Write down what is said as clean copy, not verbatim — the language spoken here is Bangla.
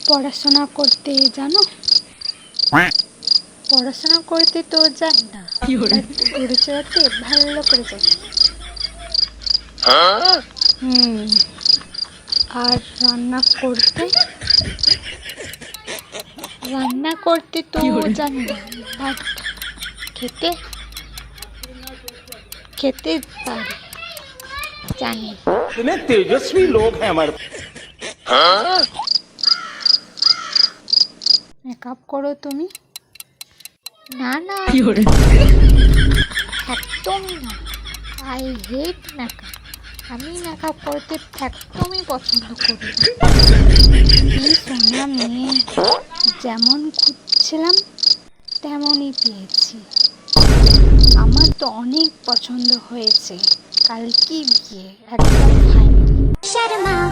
পড়াশোনা করতে জানো? পড়াশোনা করতে তো জানি না, ঘুরে চড়াতে ভালো করে জানি। আর রান্না করতে তো জানি না, বাট খেতে খেতে পারি, জানি। इतने तेजस्वी लोग हैं हमारे। মেকআপ করো তুমি? না না, একদমই না। I hate makeup. আমি মেকআপ করতে একদমই পছন্দ করি না। এই সোনা মেয়ে, যেমন খুঁজছিলাম তেমনই পেয়েছি। আমার তো অনেক পছন্দ হয়েছে। কালকে বিয়ে, একদম ফাইনাল।